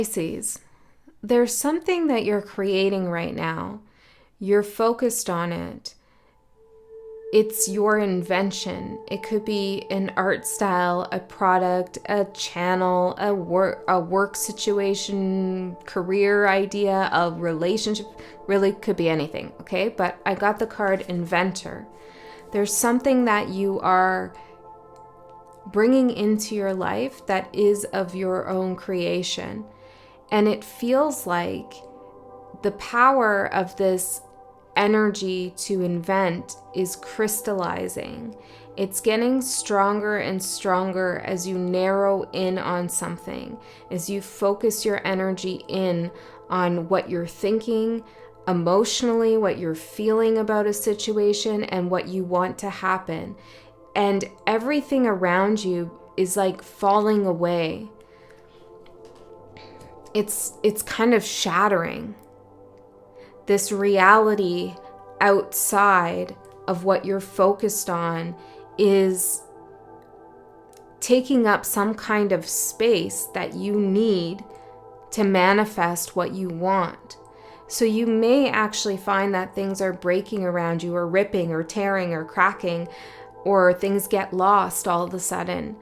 Pisces, there's something that you're creating right now. You're focused on it. It's your invention. It could be an art style, a product, a channel, a work situation, career idea, a relationship. Really could be anything, okay? But I got the card Inventor. There's something that you are bringing into your life that is of your own creation. And it feels like the power of this energy to invent is crystallizing. It's getting stronger and stronger as you narrow in on something, as you focus your energy in on what you're thinking emotionally, what you're feeling about a situation, and what you want to happen. And everything around you is like falling away. It's kind of shattering. This reality outside of what you're focused on is taking up some kind of space that you need to manifest what you want. So you may actually find that things are breaking around you, or ripping or tearing or cracking, or things get lost all of a sudden.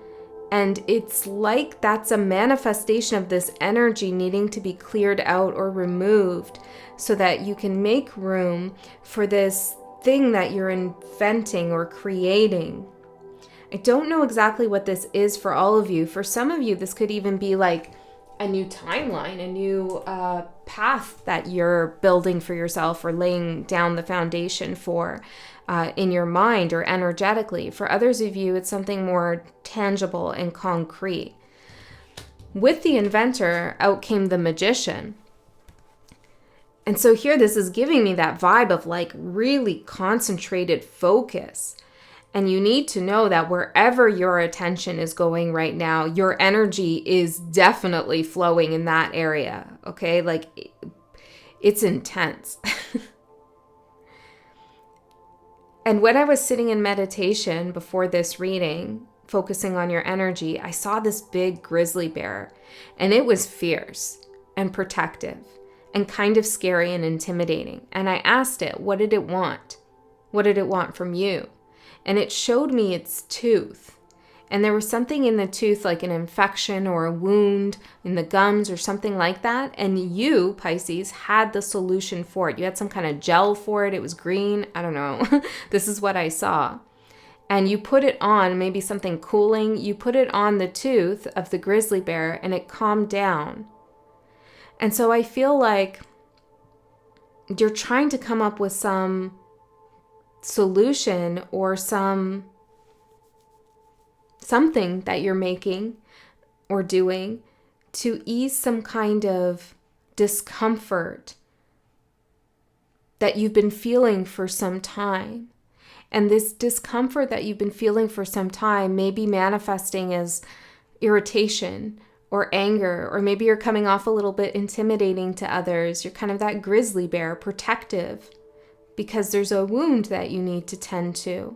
And it's like that's a manifestation of this energy needing to be cleared out or removed so that you can make room for this thing that you're inventing or creating. I don't know exactly what this is for all of you. For some of you, this could even be like a new timeline, a new path that you're building for yourself or laying down the foundation for. In your mind or energetically. For others of you, it's something more tangible and concrete. With the Inventor, out came the Magician. And so here, this is giving me that vibe of like really concentrated focus. And you need to know that wherever your attention is going right now, your energy is definitely flowing in that area. Okay? Like it's intense. And when I was sitting in meditation before this reading, focusing on your energy, I saw this big grizzly bear, and it was fierce and protective and kind of scary and intimidating. And I asked it, what did it want? What did it want from you? And it showed me its tooth. And there was something in the tooth, like an infection or a wound in the gums or something like that. And you, Pisces, had the solution for it. You had some kind of gel for it. It was green. I don't know. This is what I saw. And you put it on, maybe something cooling. You put it on the tooth of the grizzly bear and it calmed down. And so I feel like you're trying to come up with some solution or something that you're making or doing to ease some kind of discomfort that you've been feeling for some time. And this discomfort that you've been feeling for some time may be manifesting as irritation or anger, or maybe you're coming off a little bit intimidating to others. You're kind of that grizzly bear, protective, because there's a wound that you need to tend to.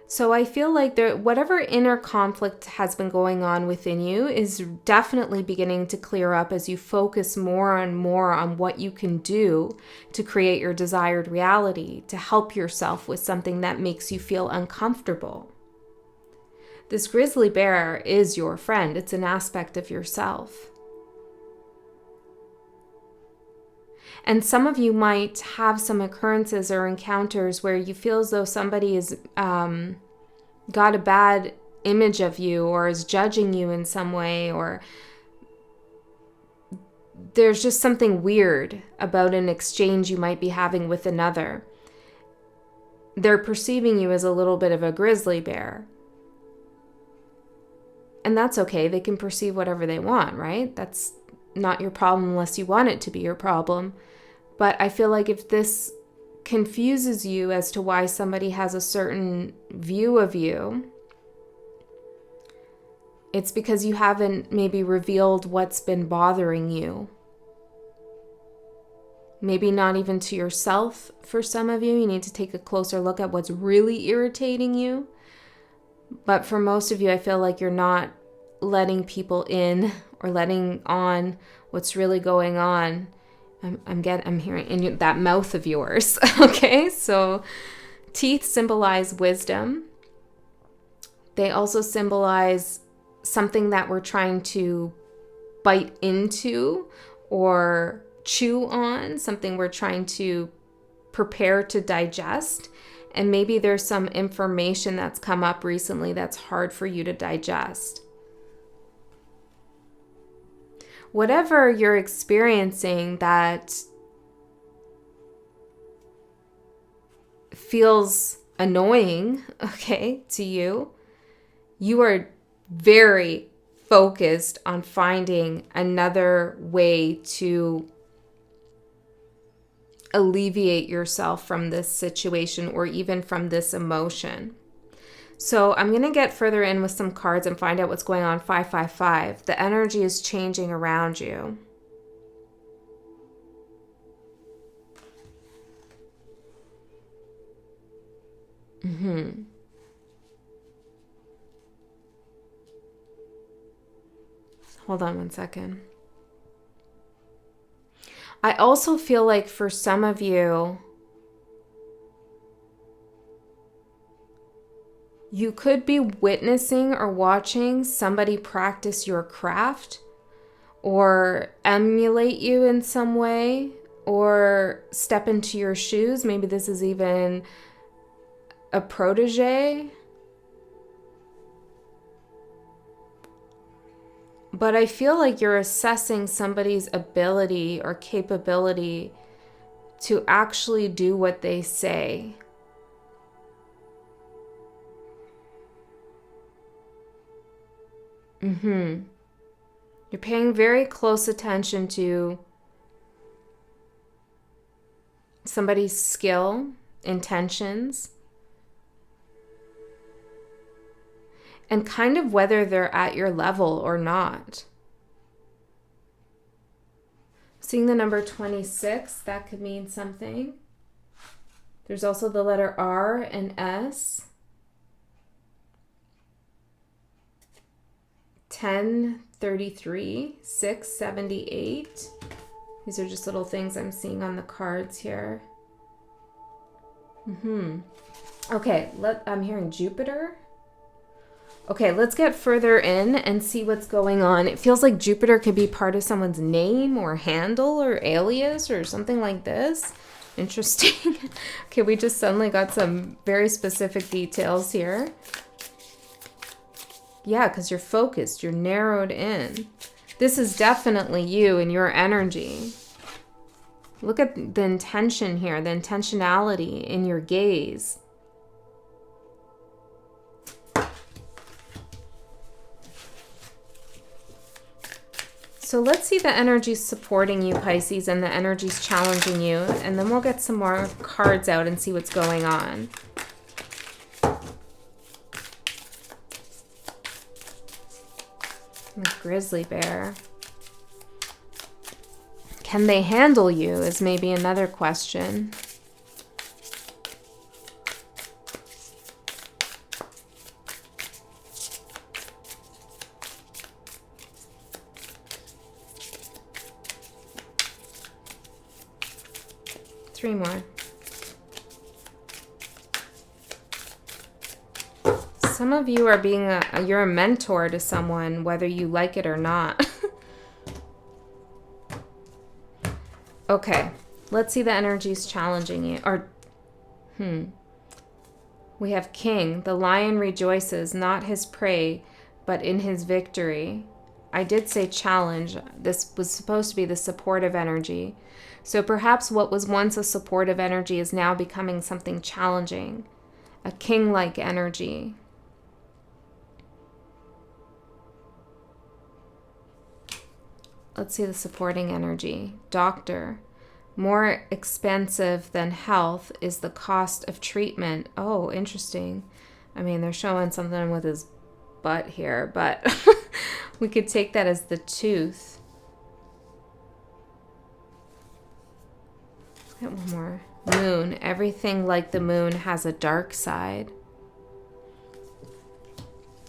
So I feel like whatever inner conflict has been going on within you is definitely beginning to clear up as you focus more and more on what you can do to create your desired reality, to help yourself with something that makes you feel uncomfortable. This grizzly bear is your friend. It's an aspect of yourself. And some of you might have some occurrences or encounters where you feel as though somebody is got a bad image of you or is judging you in some way, or there's just something weird about an exchange you might be having with another. They're perceiving you as a little bit of a grizzly bear. And that's okay. They can perceive whatever they want, right? That's not your problem unless you want it to be your problem. But I feel like if this confuses you as to why somebody has a certain view of you, it's because you haven't maybe revealed what's been bothering you. Maybe not even to yourself for some of you. You need to take a closer look at what's really irritating you. But for most of you, I feel like you're not letting people in or letting on what's really going on. I'm hearing in that mouth of yours. Okay, so teeth symbolize wisdom. They also symbolize something that we're trying to bite into or chew on, something we're trying to prepare to digest. And maybe there's some information that's come up recently that's hard for you to digest. Whatever you're experiencing that feels annoying, okay, to you, you are very focused on finding another way to alleviate yourself from this situation or even from this emotion. So I'm going to get further in with some cards and find out what's going on. 555. The energy is changing around you. Hold on one second. I also feel like for some of you, you could be witnessing or watching somebody practice your craft or emulate you in some way or step into your shoes. Maybe this is even a protege. But I feel like you're assessing somebody's ability or capability to actually do what they say. You're paying very close attention to somebody's skill, intentions, and kind of whether they're at your level or not. Seeing the number 26, that could mean something. There's also the letter R and S. 1033, 678. These are just little things I'm seeing on the cards here. Okay, I'm hearing Jupiter. Okay, let's get further in and see what's going on. It feels like Jupiter could be part of someone's name or handle or alias or something like this. Interesting. Okay, we just suddenly got some very specific details here. Yeah, because you're focused, you're narrowed in. This is definitely you and your energy. Look at the intention here, the intentionality in your gaze. So let's see the energies supporting you, Pisces, and the energies challenging you. And then we'll get some more cards out and see what's going on. The grizzly bear. Can they handle you is maybe another question. Three more. Some of you are you're a mentor to someone, whether you like it or not. Okay, let's see the energies challenging you. We have King. The lion rejoices, not his prey, but in his victory. I did say challenge. This was supposed to be the supportive energy. So perhaps what was once a supportive energy is now becoming something challenging. A king-like energy. Let's see the supporting energy. Doctor. More expensive than health is the cost of treatment. Oh, interesting. I mean, they're showing something with his butt here, but we could take that as the tooth. Get one more. Moon. Everything like the moon has a dark side.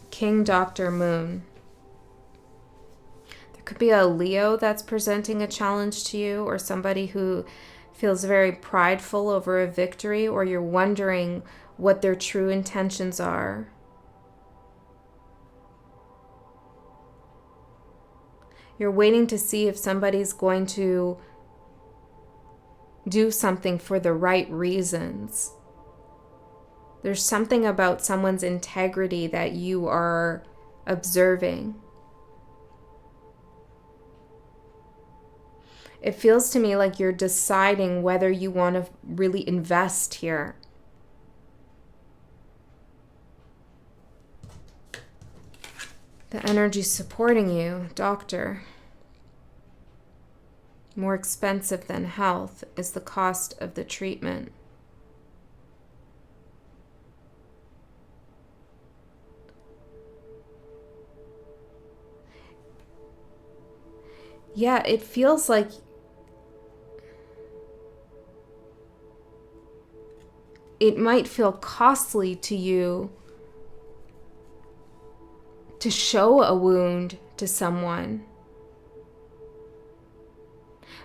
King, Doctor, Moon. could be a Leo that's presenting a challenge to you, or somebody who feels very prideful over a victory, or you're wondering what their true intentions are. You're waiting to see if somebody's going to do something for the right reasons. There's something about someone's integrity that you are observing. It feels to me like you're deciding whether you want to really invest here. The energy supporting you, Doctor. More expensive than health is the cost of the treatment. Yeah, it feels like it might feel costly to you to show a wound to someone.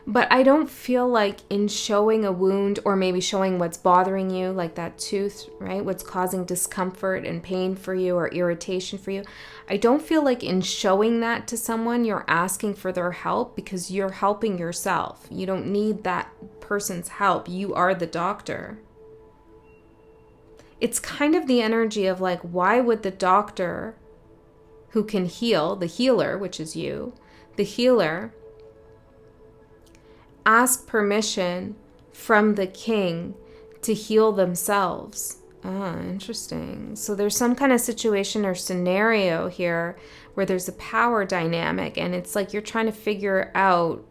But I don't feel like in showing a wound, or maybe showing what's bothering you, like that tooth, right? What's causing discomfort and pain for you, or irritation for you. I don't feel like in showing that to someone, you're asking for their help, because you're helping yourself. You don't need that person's help. You are the doctor. It's kind of the energy of like, why would the doctor who can heal, the healer, which is you, the healer, ask permission from the king to heal themselves? Ah, interesting. So there's some kind of situation or scenario here where there's a power dynamic, and it's like you're trying to figure out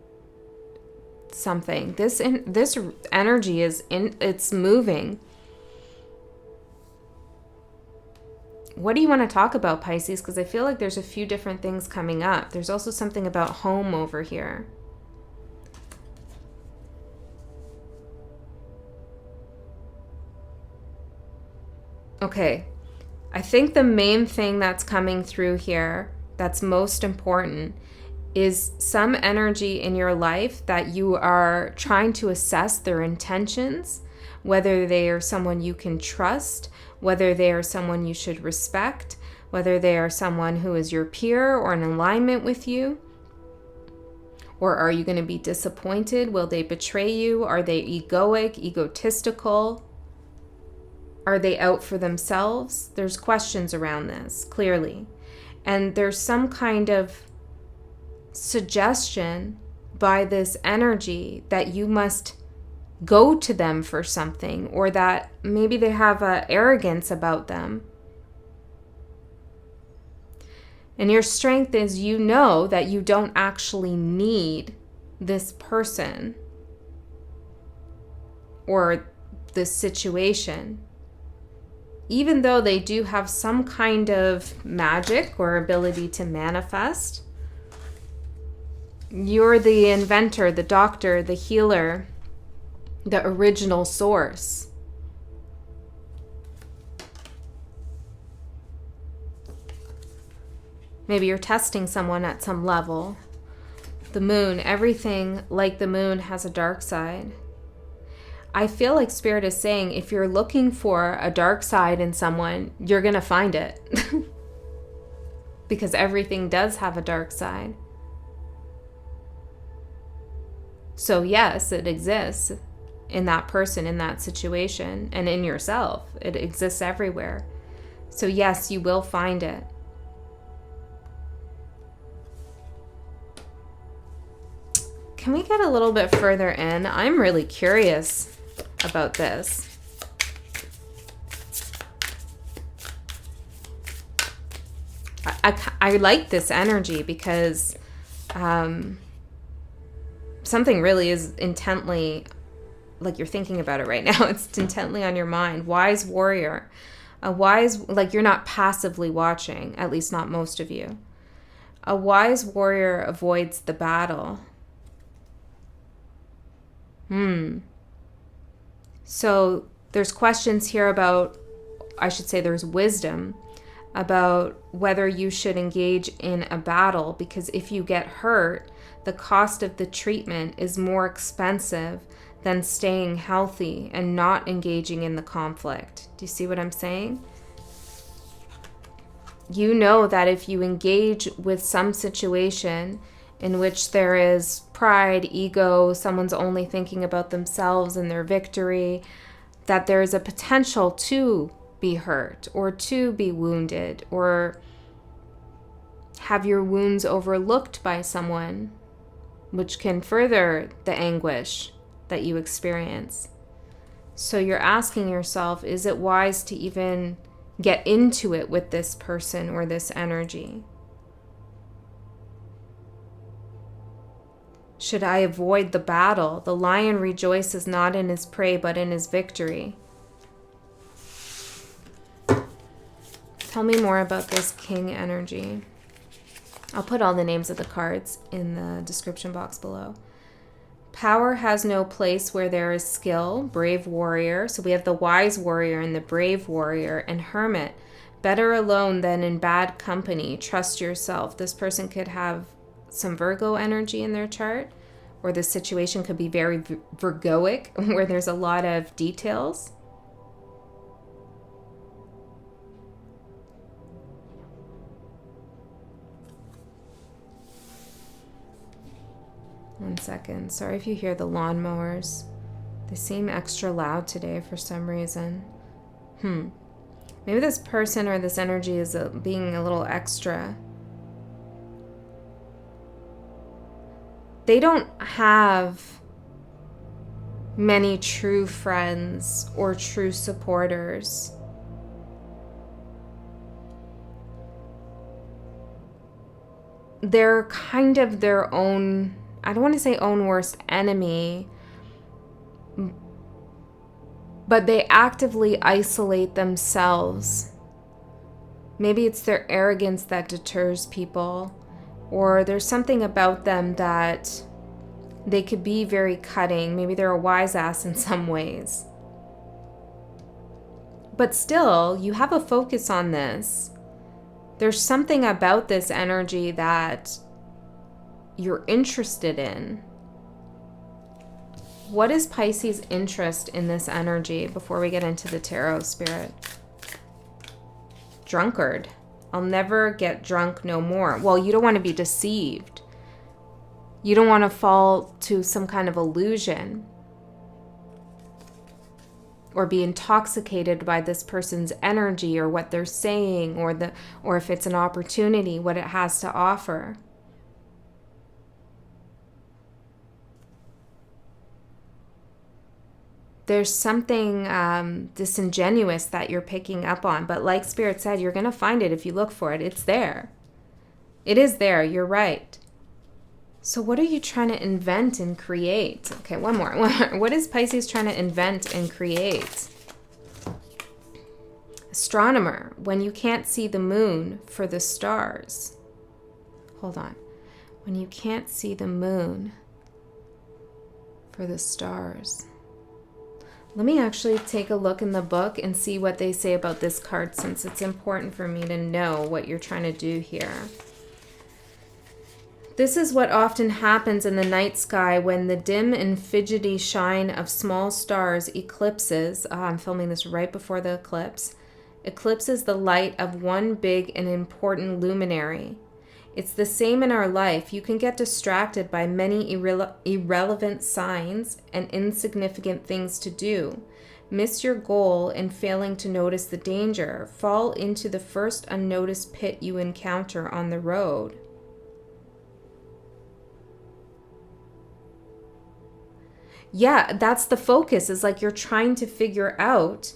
something. This energy it's moving. What do you want to talk about, Pisces? Because I feel like there's a few different things coming up. There's also something about home over here. Okay, I think the main thing that's coming through here that's most important is some energy in your life that you are trying to assess their intentions, whether they are someone you can trust, whether they are someone you should respect, whether they are someone who is your peer or in alignment with you. Or are you going to be disappointed? Will they betray you? Are they egoic, egotistical? Are they out for themselves? There's questions around this, clearly. And there's some kind of suggestion by this energy that you must go to them for something, or that maybe they have arrogance about them. And your strength is you know that you don't actually need this person or this situation. Even though they do have some kind of magic or ability to manifest, you're the inventor, the doctor, the healer, the original source. Maybe you're testing someone at some level. The moon, everything like the moon has a dark side. I feel like Spirit is saying if you're looking for a dark side in someone, you're going to find it. Because everything does have a dark side. So yes, it exists in that person, in that situation, and in yourself. It exists everywhere. So yes, you will find it. Can we get a little bit further in? I'm really curious about this. I like this energy because something really is intently, like you're thinking about it right now. It's intently on your mind. Wise warrior. A wise, like you're not passively watching, at least not most of you. A wise warrior avoids the battle. So there's questions here about, I should say there's wisdom about whether you should engage in a battle, because if you get hurt, the cost of the treatment is more expensive than staying healthy and not engaging in the conflict. Do you see what I'm saying? You know that if you engage with some situation in which there is pride, ego, someone's only thinking about themselves and their victory, that there is a potential to be hurt or to be wounded or have your wounds overlooked by someone, which can further the anguish that you experience. So you're asking yourself, is it wise to even get into it with this person or this energy? Should I avoid the battle? The lion rejoices not in his prey, but in his victory. Tell me more about this king energy. I'll put all the names of the cards in the description box below. Power has no place where there is skill, brave warrior. So we have the wise warrior and the brave warrior, and hermit. Better alone than in bad company. Trust yourself. This person could have some Virgo energy in their chart, or the situation could be very Virgoic, where there's a lot of details. One second. Sorry if you hear the lawnmowers. They seem extra loud today for some reason. Maybe this person or this energy is being a little extra. They don't have many true friends or true supporters. They're kind of their own, I don't want to say own worst enemy, but they actively isolate themselves. Maybe it's their arrogance that deters people, or there's something about them that they could be very cutting. Maybe they're a wise ass in some ways. But still, you have a focus on this. There's something about this energy that you're interested in. What is Pisces' interest in this energy before we get into the tarot spirit? Drunkard. I'll never get drunk no more. Well, you don't want to be deceived. You don't want to fall to some kind of illusion or be intoxicated by this person's energy or what they're saying, or if it's an opportunity, what it has to offer. There's something disingenuous that you're picking up on. But like Spirit said, you're going to find it if you look for it. It's there. It is there. You're right. So what are you trying to invent and create? Okay, one more. What is Pisces trying to invent and create? Astronomer. When you can't see the moon for the stars. Hold on. When you can't see the moon for the stars. Let me actually take a look in the book and see what they say about this card, since it's important for me to know what you're trying to do here. This is what often happens in the night sky when the dim and fidgety shine of small stars eclipses. I'm filming this right before the eclipse. Eclipses the light of one big and important luminary. It's the same in our life. You can get distracted by many irrelevant signs and insignificant things to do. Miss your goal in failing to notice the danger. Fall into the first unnoticed pit you encounter on the road. Yeah, that's the focus. Is like you're trying to figure out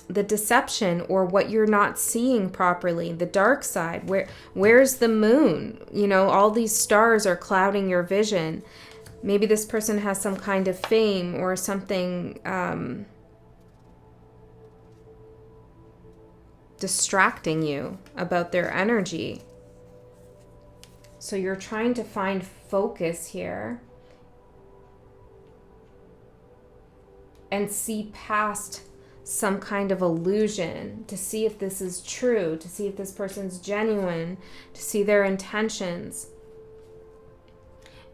the deception or what you're not seeing properly, the dark side. Where's the moon? You know, all these stars are clouding your vision. Maybe this person has some kind of fame or something distracting you about their energy. So you're trying to find focus here and see past some kind of illusion, to see if this is true, to see if this person's genuine, to see their intentions.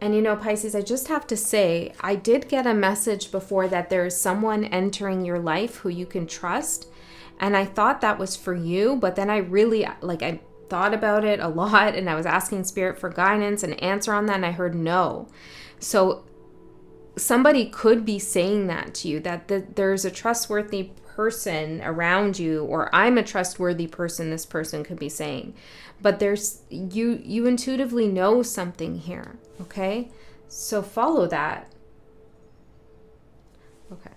And you know, Pisces, I just have to say, I did get a message before that there is someone entering your life who you can trust. And I thought that was for you, but then I really, I thought about it a lot, and I was asking Spirit for guidance and answer on that, and I heard no. So somebody could be saying that to you, that there's a trustworthy person around you, or I'm a trustworthy person, this person could be saying. But there's, you intuitively know something here, okay? So follow that. Okay.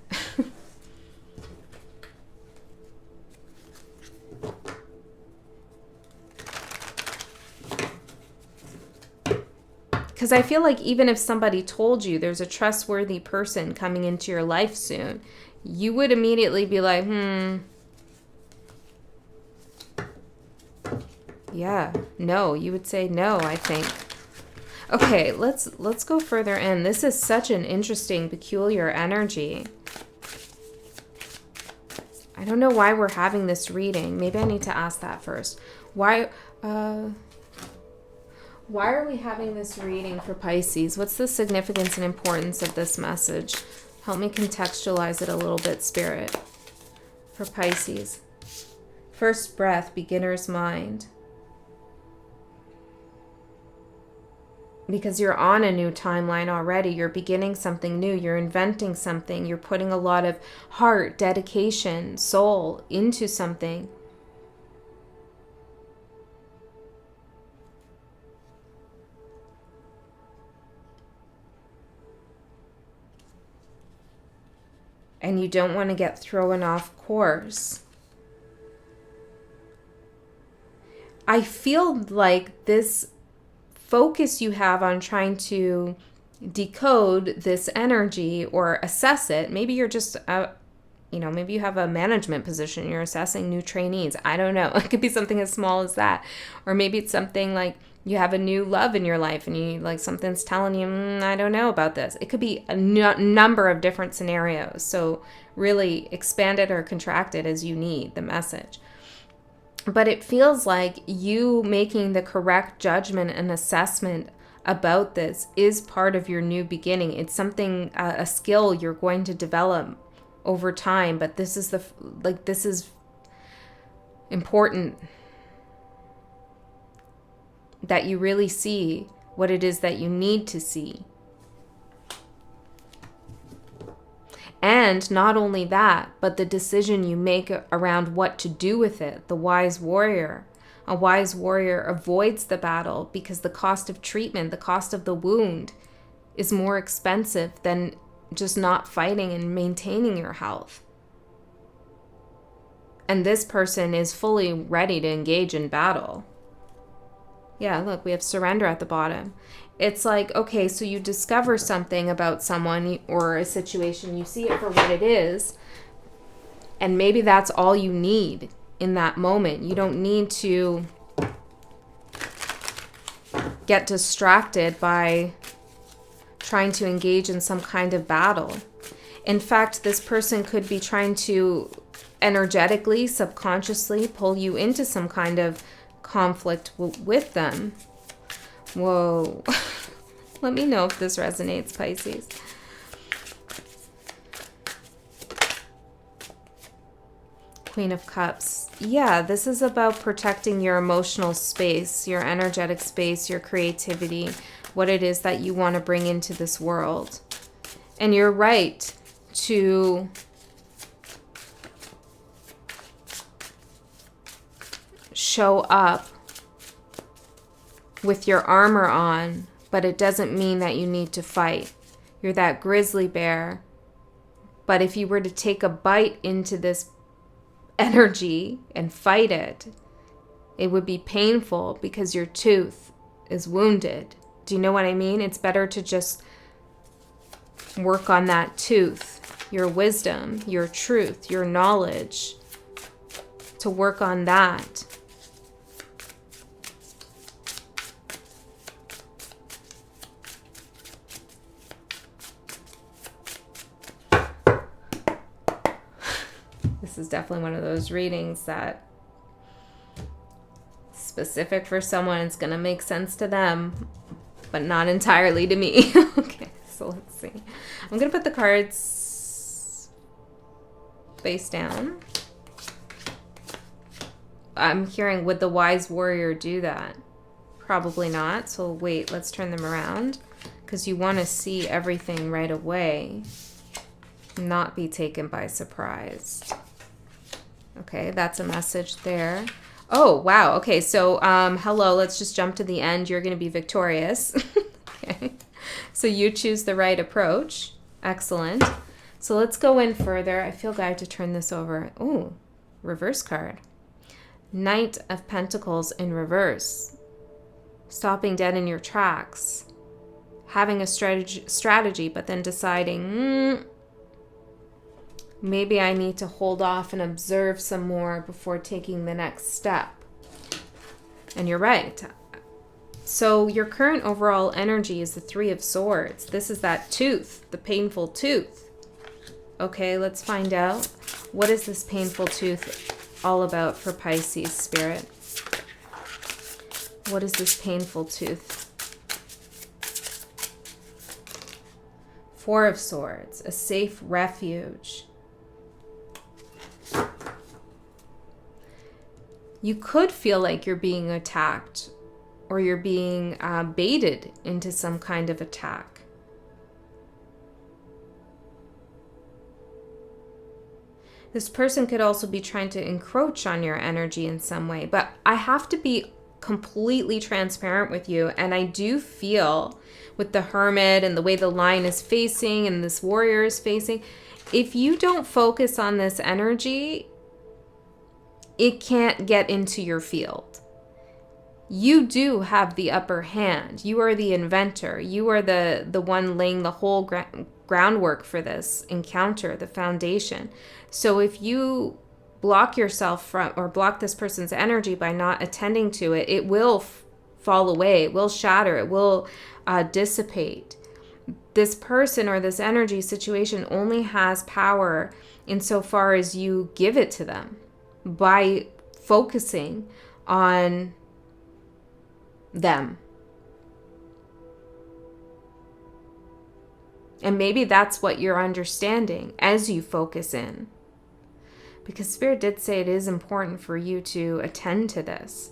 Because I feel like even if somebody told you there's a trustworthy person coming into your life soon, you would immediately be like, yeah, no. You would say no, I think. Okay, let's go further in. This is such an interesting, peculiar energy. I don't know why we're having this reading. Maybe I need to ask that first. Why are we having this reading for Pisces? What's the significance and importance of this message? Help me contextualize it a little bit, Spirit. For Pisces. First breath, beginner's mind. Because you're on a new timeline already. You're beginning something new. You're inventing something. You're putting a lot of heart, dedication, soul into something. And you don't want to get thrown off course. I feel like this focus you have on trying to decode this energy or assess it. Maybe you're just, maybe you have a management position. You're assessing new trainees. I don't know. It could be something as small as that. Or maybe it's something like you have a new love in your life and you something's telling you, I don't know about this. It could be a number of different scenarios. So really expand it or contract it as you need the message. But it feels like you making the correct judgment and assessment about this is part of your new beginning. It's something, a skill you're going to develop over time. But this is this is important. That you really see what it is that you need to see. And not only that, but the decision you make around what to do with it. The wise warrior. A wise warrior avoids the battle because the cost of treatment, the cost of the wound is more expensive than just not fighting and maintaining your health. And this person is fully ready to engage in battle. Yeah, look, we have surrender at the bottom. It's like, okay, so you discover something about someone or a situation, you see it for what it is, and maybe that's all you need in that moment. You don't need to get distracted by trying to engage in some kind of battle. In fact, this person could be trying to energetically, subconsciously pull you into some kind of conflict with them. Whoa. Let me know if this resonates, Pisces. Queen of Cups. Yeah, this is about protecting your emotional space, your energetic space, your creativity, what it is that you want to bring into this world. And you're right to show up with your armor on, but it doesn't mean that you need to fight. You're that grizzly bear. But if you were to take a bite into this energy and fight it, it would be painful because your tooth is wounded. Do you know what I mean? It's better to just work on that tooth, your wisdom, your truth, your knowledge, to work on that. This is definitely one of those readings that specific for someone. It's going to make sense to them, but not entirely to me. Okay, so let's see. I'm going to put the cards face down. I'm hearing, would the wise warrior do that? Probably not. So wait, let's turn them around, because you want to see everything right away, not be taken by surprise. Okay, that's a message there. Oh, wow. Okay, so hello, let's just jump to the end. You're going to be victorious. Okay, so you choose the right approach. Excellent. So let's go in further. I feel Gaia to turn this over. Oh, reverse card. Knight of Pentacles in reverse. Stopping dead in your tracks. Having a strategy, but then deciding, maybe I need to hold off and observe some more before taking the next step. And you're right. So your current overall energy is the Three of Swords. This is that tooth, the painful tooth. Okay, let's find out. What is this painful tooth all about for Pisces spirit? What is this painful tooth? Four of Swords, a safe refuge. You could feel like you're being attacked, or you're being baited into some kind of attack. This person could also be trying to encroach on your energy in some way, but I have to be completely transparent with you, and I do feel with the Hermit and the way the line is facing and this warrior is facing, if you don't focus on this energy, it can't get into your field. You do have the upper hand. You are the inventor. You are the one laying the whole groundwork for this encounter, the foundation. So if you block yourself from, or block this person's energy by not attending to it, it will fall away, it will shatter, it will dissipate. This person or this energy situation only has power insofar as you give it to them by focusing on them. And maybe that's what you're understanding as you focus in. Because Spirit did say it is important for you to attend to this.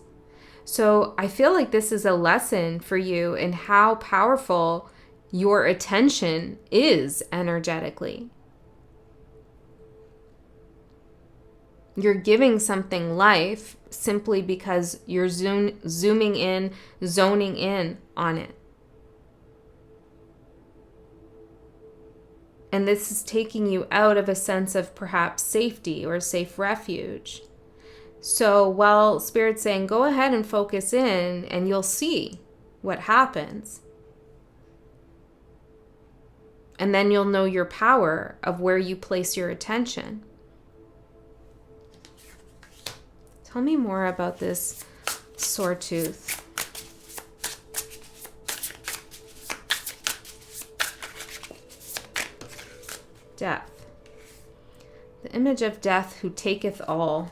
So I feel like this is a lesson for you in how powerful your attention is energetically. You're giving something life simply because you're zooming in, zoning in on it. And this is taking you out of a sense of perhaps safety or safe refuge. So while Spirit's saying, go ahead and focus in and you'll see what happens. And then you'll know your power of where you place your attention. Tell me more about this sore tooth. Death. The image of death who taketh all.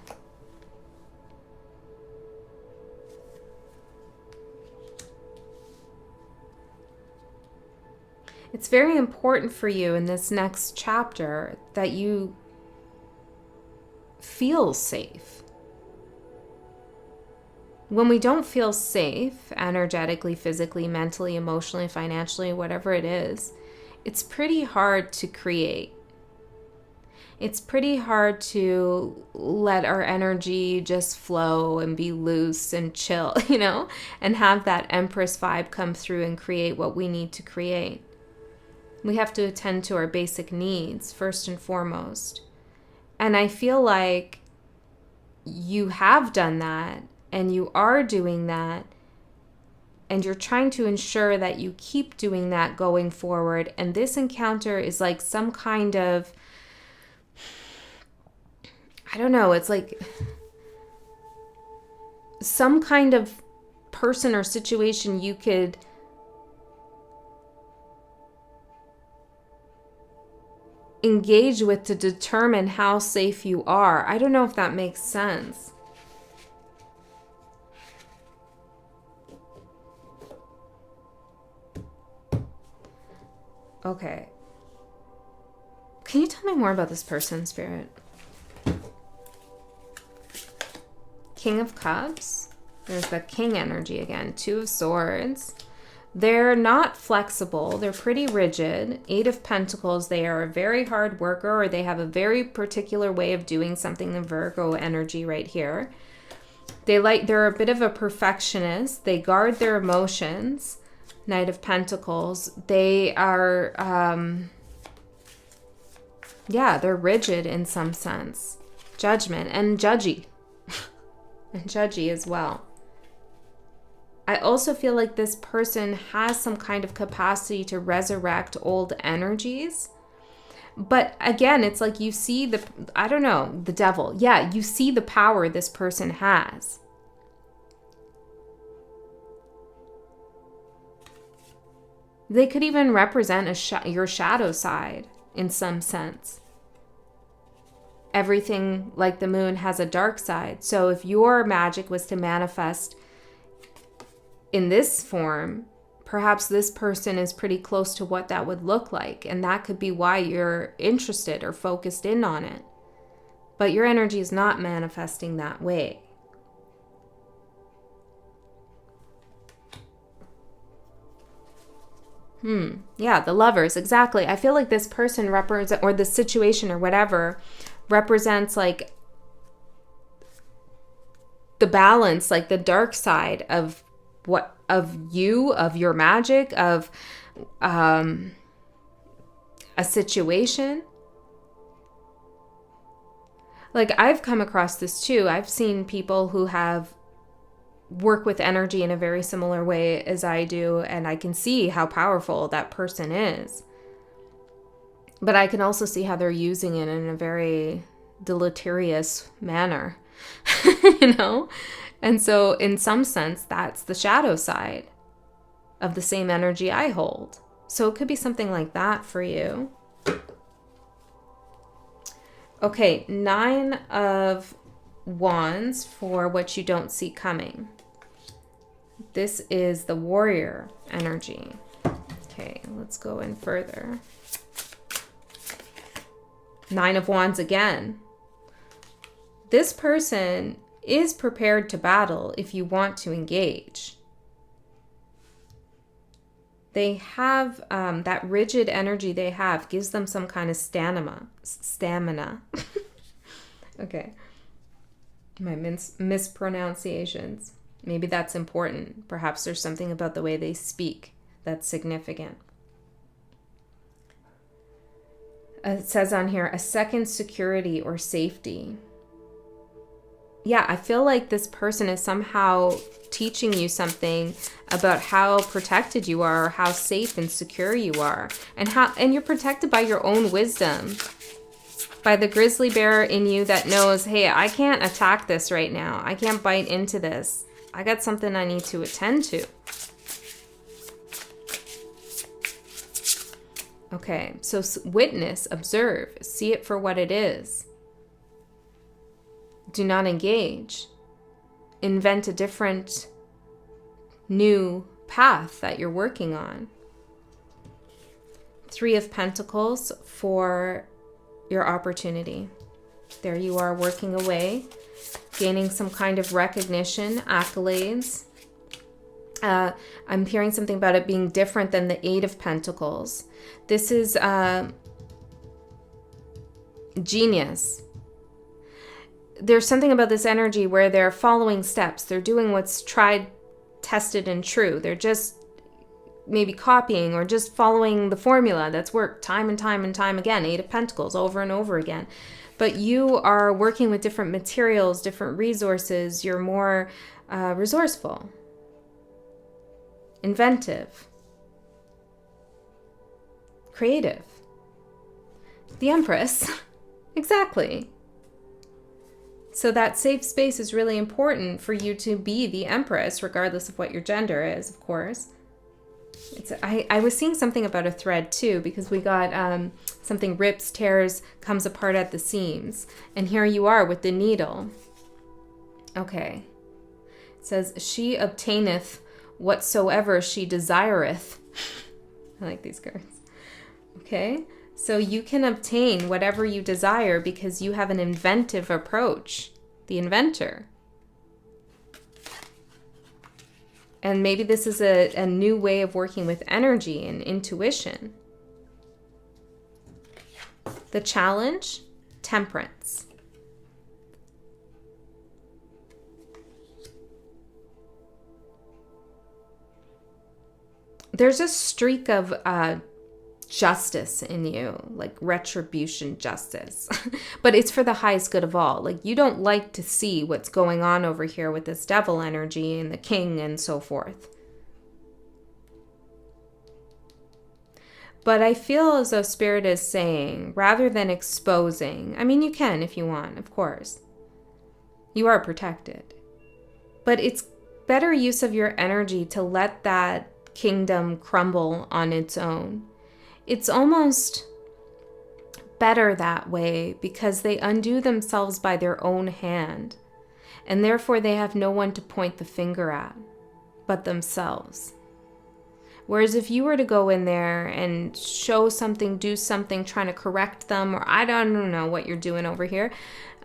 It's very important for you in this next chapter that you feel safe. When we don't feel safe, energetically, physically, mentally, emotionally, financially, whatever it is, it's pretty hard to create. It's pretty hard to let our energy just flow and be loose and chill, and have that Empress vibe come through and create what we need to create. We have to attend to our basic needs first and foremost. And I feel like you have done that and you are doing that. And you're trying to ensure that you keep doing that going forward. And this encounter is like some kind of, I don't know, it's like some kind of person or situation you could engage with to determine how safe you are. I don't know if that makes sense. Okay. Can you tell me more about this person, Spirit? King of Cups. There's the King energy again. Two of Swords. They're not flexible. They're pretty rigid. Eight of Pentacles. They are a very hard worker, or they have a very particular way of doing something. The Virgo energy right here. They're a bit of a perfectionist. They guard their emotions. Knight of Pentacles. They are, they're rigid in some sense. Judgment and judgy. And judgy as well. I also feel like this person has some kind of capacity to resurrect old energies. But again, it's like you see the devil. Yeah, you see the power this person has. They could even represent your shadow side in some sense. Everything, like the moon, has a dark side. So if your magic was to manifest in this form, perhaps this person is pretty close to what that would look like. And that could be why you're interested or focused in on it. But your energy is not manifesting that way. Yeah, the Lovers, exactly. I feel like this person or the situation or whatever represents like the balance, like the dark side of your magic, of a situation. Like I've come across this too. I've seen people who have work with energy in a very similar way as I do, and I can see how powerful that person is. But I can also see how they're using it in a very deleterious manner, you know? And so in some sense, that's the shadow side of the same energy I hold. So it could be something like that for you. Okay, 9 of Wands for what you don't see coming. This is the Warrior energy. Okay, let's go in further. 9 of Wands again. This person is prepared to battle if you want to engage. They have that rigid energy they have gives them some kind of stamina. Okay. My mispronunciations. Maybe that's important. Perhaps there's something about the way they speak that's significant. It says on here, a second security or safety. Yeah, I feel like this person is somehow teaching you something about how protected you are, or how safe and secure you are, and you're protected by your own wisdom, by the grizzly bear in you that knows, hey, I can't attack this right now. I can't bite into this. I got something I need to attend to. Okay, so witness, observe, see it for what it is. Do not engage. Invent a different, new path that you're working on. 3 of Pentacles for your opportunity. There you are working away, gaining some kind of recognition, accolades. I'm hearing something about it being different than the 8 of Pentacles. This is genius. There's something about this energy where they're following steps. They're doing what's tried, tested, and true. They're just maybe copying or just following the formula that's worked time and time and time again. 8 of Pentacles over and over again. But you are working with different materials, different resources. You're more resourceful, inventive, creative. The Empress. Exactly. So that safe space is really important for you to be the Empress, regardless of what your gender is, of course. I was seeing something about a thread too, because we got something rips, tears, comes apart at the seams. And here you are with the needle. Okay. It says, she obtaineth whatsoever she desireth. I like these cards. Okay. So you can obtain whatever you desire because you have an inventive approach. The inventor. And maybe this is a new way of working with energy and intuition. The challenge, temperance. There's a streak of justice in you, like retribution justice. But it's for the highest good of all. Like, you don't like to see what's going on over here with this devil energy and the king and so forth. But I feel as though Spirit is saying, rather than exposing, I mean, you can if you want, of course. You are protected. But it's better use of your energy to let that kingdom crumble on its own. It's almost better that way because they undo themselves by their own hand, and therefore they have no one to point the finger at but themselves. Whereas if you were to go in there and show something, do something, trying to correct them, or I don't know what you're doing over here,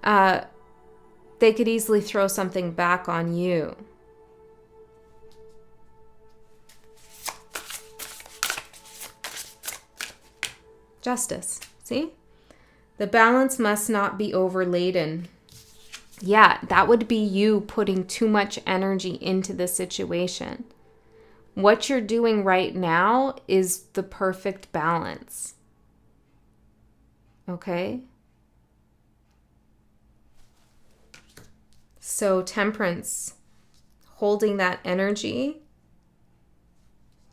they could easily throw something back on you. Justice. See? The balance must not be overladen. Yeah, that would be you putting too much energy into the situation. What you're doing right now is the perfect balance. Okay? So temperance, holding that energy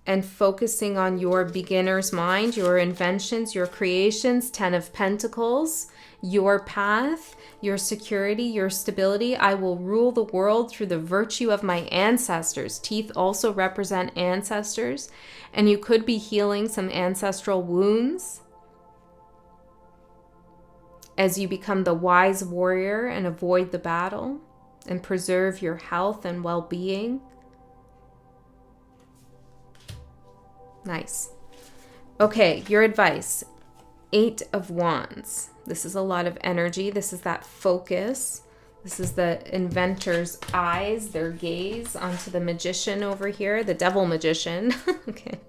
and focusing on your beginner's mind, your inventions, your creations, 10 of Pentacles, your path, your security, your stability. I will rule the world through the virtue of my ancestors. Teeth also represent ancestors, and you could be healing some ancestral wounds as you become the wise warrior and avoid the battle and preserve your health and well-being. Nice. Okay, your advice. 8 of Wands. This is a lot of energy. This is that focus. This is the inventor's eyes, their gaze onto the magician over here, the devil magician. Okay.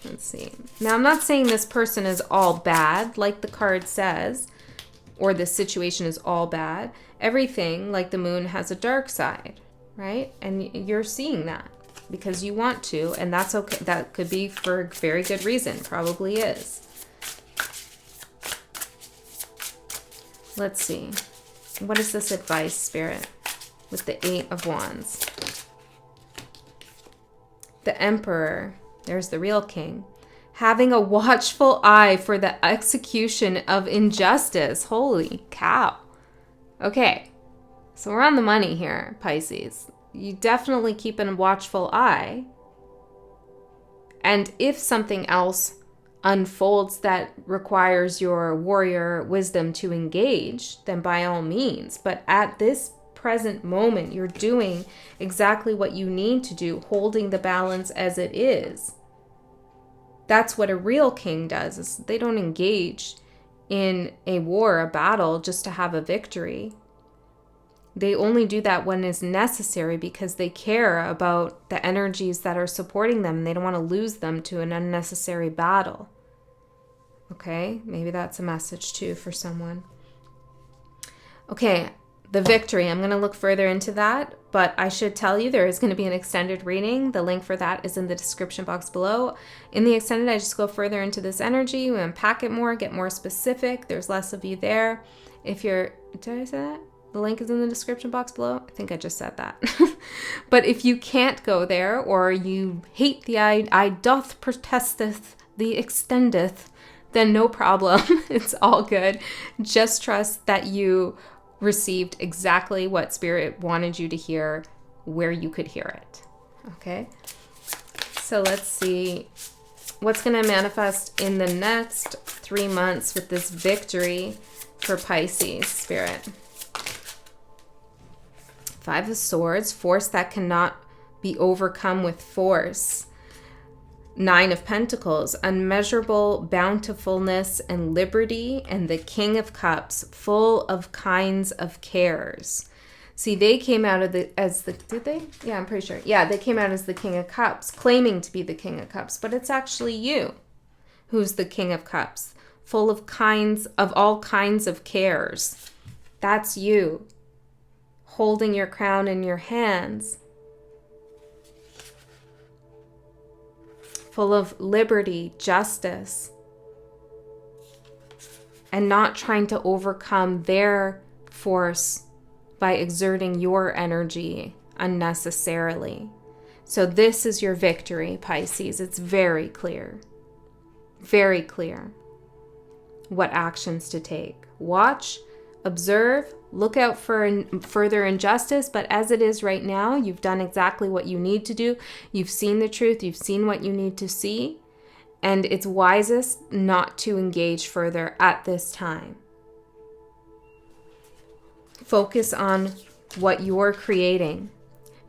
Let's see. Now, I'm not saying this person is all bad, like the card says, or the situation is all bad. Everything, like the moon, has a dark side, right? And you're seeing that because you want to, and that's okay. That could be for a very good reason. Probably is. Let's see. What is this advice, Spirit, with the 8 of Wands? The Emperor. There's the real king. Having a watchful eye for the execution of injustice. Holy cow. Okay. So we're on the money here, Pisces. You definitely keep a watchful eye. And if something else unfolds that requires your warrior wisdom to engage, then by all means. But at this present moment, you're doing exactly what you need to do, holding the balance as it is. That's what a real king does, is they don't engage in a war, a battle, just to have a victory. They only do that when it's necessary because they care about the energies that are supporting them and they don't want to lose them to an unnecessary battle. Okay, maybe that's a message too for someone. Okay, the victory. I'm going to look further into that, but I should tell you there is going to be an extended reading. The link for that is in the description box below. In the extended, I just go further into this energy, we unpack it more, get more specific. There's less of you there. If you're, did I say that? The link is in the description box below. I think I just said that. But if you can't go there, or you hate the I doth protesteth, the extendeth, then no problem. It's all good. Just trust that you received exactly what Spirit wanted you to hear, where you could hear it. Okay? So let's see what's going to manifest in the next 3 months with this victory for Pisces, Spirit. 5 of Swords, force that cannot be overcome with force. 9 of Pentacles, unmeasurable bountifulness and liberty. And the King of Cups, full of kinds of cares. See, they came out of did they? Yeah, I'm pretty sure. Yeah, they came out as the King of Cups, claiming to be the King of Cups, but it's actually you who's the King of Cups, full of all kinds of cares. That's you, holding your crown in your hands, full of liberty, justice, and not trying to overcome their force by exerting your energy unnecessarily. So this is your victory, Pisces. It's very clear what actions to take. Watch, observe, look out for further injustice, but as it is right now, you've done exactly what you need to do. You've seen the truth, you've seen what you need to see, and it's wisest not to engage further at this time. Focus on what you're creating,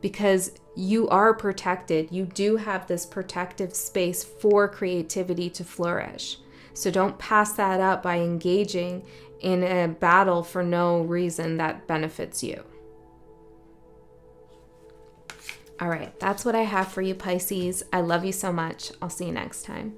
because you are protected. You do have this protective space for creativity to flourish. So don't pass that up by engaging in a battle for no reason that benefits you. All right, that's what I have for you, Pisces. I love you so much. I'll see you next time.